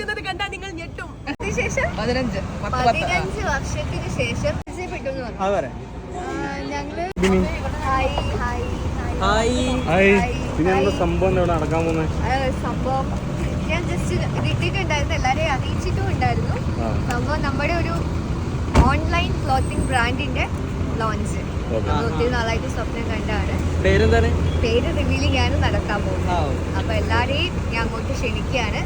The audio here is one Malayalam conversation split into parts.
നിൽക്കുന്നത് കണ്ടാൽ നിങ്ങൾ ഞെട്ടും. 15 വർഷത്തിന് ശേഷം സംഭവം ഞാൻ ജസ്റ്റ് ഇട്ടിട്ടുണ്ടായിരുന്നു, എല്ലാരെയും അറിയിച്ചിട്ടും ഉണ്ടായിരുന്നു. സംഭവം നമ്മുടെ ഒരു ഓൺലൈൻ ക്ലോത്തിങ് ബ്രാൻഡിന്റെ ലോഞ്ച് ഒത്തിരി നാളായിട്ട് സ്വപ്നം കണ്ടാണ്. പേര് റിവീൽ ചെയ്യാനും നടത്താൻ പോകുന്നത്. അപ്പൊ എല്ലാരെയും ഞാൻ അങ്ങോട്ട് ക്ഷണിക്കുകയാണ്.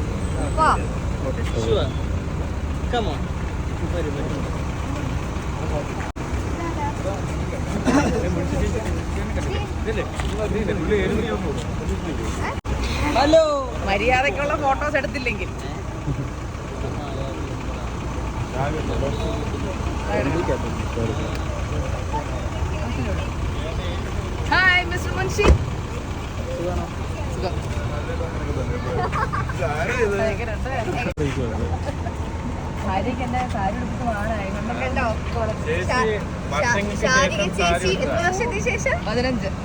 ഹലോ, മര്യാദക്കുള്ള ഫോട്ടോസ് എടുത്തില്ലെങ്കിൽ ഹായ് മിസ്റ്റർ മുൻഷി. സാരിക്ക് എന്റെ സാരി എടുത്തിട്ട് ചേച്ചി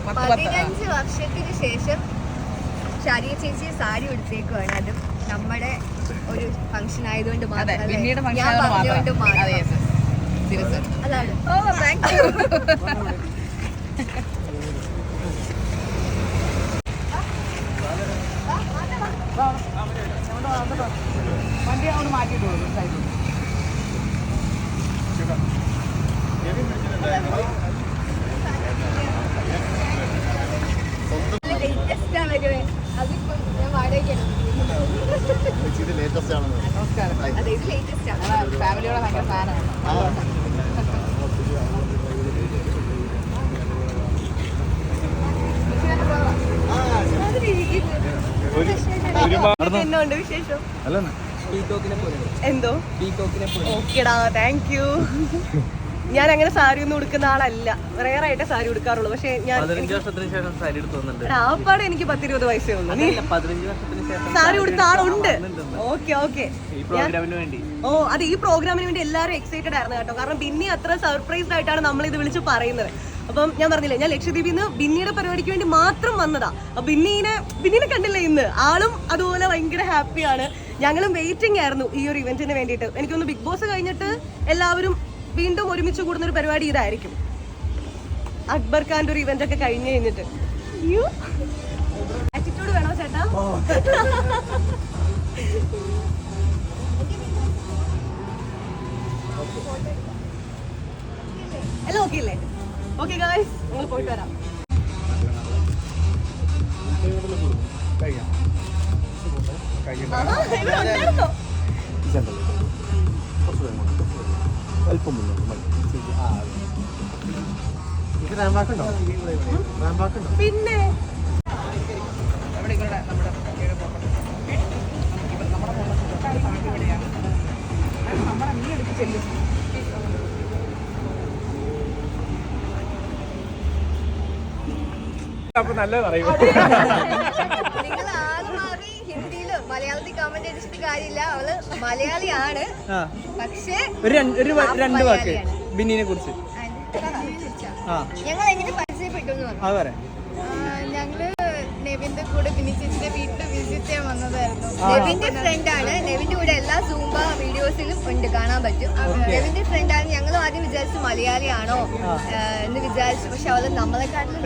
15 വർഷത്തിന് ശേഷം ഷാരിക ചേച്ചി സാരി എടുത്തേക്കുവാണ്. അതും നമ്മുടെ ഒരു ഫംഗ്ഷൻ ആയതുകൊണ്ട് മാത്രം. അതാണ്. Thank you. വണ്ടി അവിടെ മാറ്റിയിട്ട് ഫാമിലിയോടെ ഭയങ്കര ഫാനാണ്. എന്നുണ്ട് വിശേഷം? എന്തോ ഓക്കെടാ, താങ്ക് യു. ഞാൻ അങ്ങനെ സാരി ഒന്നും ഉടുക്കുന്ന ആളല്ല, റെയർ ആയിട്ടേ സാരി ഉടുക്കാറുള്ളൂ. പക്ഷെ ഞാൻ ആപ്പാടെ എനിക്ക് 10-20 വയസ്സേ ഉള്ളൂ. സാരി ഉടുത്ത ആളുണ്ട്. Okay okay. ഓ അത് ഈ പ്രോഗ്രാമിന് വേണ്ടി എല്ലാവരും എക്സൈറ്റഡ് ആയിരുന്നു കേട്ടോ. കാരണം ബിന്നി അത്ര സർപ്രൈസ്ഡ് ആയിട്ടാണ് നമ്മൾ ഇത് വിളിച്ച് പറയുന്നത്. അപ്പം ഞാൻ പറഞ്ഞില്ലേ, ഞാൻ ലക്ഷദ്വീപിൽ നിന്ന് ബിന്നിയുടെ പരിപാടിക്ക് വേണ്ടി മാത്രം വന്നതാ. അപ്പൊ ബിന്നിനെ കണ്ടില്ല ഇന്ന്. ആളും അതുപോലെ ഭയങ്കര ഹാപ്പിയാണ്. ഞങ്ങളും വെയിറ്റിംഗ് ആയിരുന്നു ഈ ഒരു ഇവന്റിന് വേണ്ടിയിട്ട്. എനിക്കൊന്ന് ബിഗ് ബോസ് കഴിഞ്ഞിട്ട് എല്ലാവരും വീണ്ടും ഒരുമിച്ച് കൂടുന്ന ഒരു പരിപാടി ഇതായിരിക്കും. അക്ബർ ഖാന്റെ ഒരു ഇവന്റ് ഒക്കെ കഴിഞ്ഞ് കഴിഞ്ഞിട്ട്. ആറ്റിറ്റ്യൂഡ് വേണോ ചേട്ടാ? എല്ലാം ഓക്കെ അല്ലേ? ഓക്കെ ഗായ്സ്, നിങ്ങൾ പോയിട്ട് വരാം. പിന്നെ നിങ്ങൾ ആള് മാറി ഹിന്ദിയിലോ മലയാളത്തിൽ കമന്റ് അടിച്ചിട്ട് കാര്യമില്ല. അവള് മലയാളിയാണ്. പക്ഷേ രണ്ട് വാക്ക് ബിന്നിനെ കുറിച്ച് ഞങ്ങൾ എങ്ങനെ പരിചയപ്പെട്ടു എന്ന് പറഞ്ഞു. ഞങ്ങള് നെവിന്റെ കൂടെ ബിന്നി ചേച്ചിന്റെ വീട്ടിൽ വിസിറ്റ് ചെയ്യാൻ വന്നതായിരുന്നു. നെവിന്റെ ഫ്രണ്ടാണ്. നെവിന്റെ കൂടെ എല്ലാ സൂംബ വീഡിയോസിലും ഉണ്ട്, കാണാൻ പറ്റും. നെവിന്റെ ഫ്രണ്ടാണ്. ഞങ്ങൾ ആദ്യം വിചാരിച്ചു മലയാളിയാണോ എന്ന് വിചാരിച്ചു. പക്ഷെ അവള് നമ്മളെക്കാട്ടിലും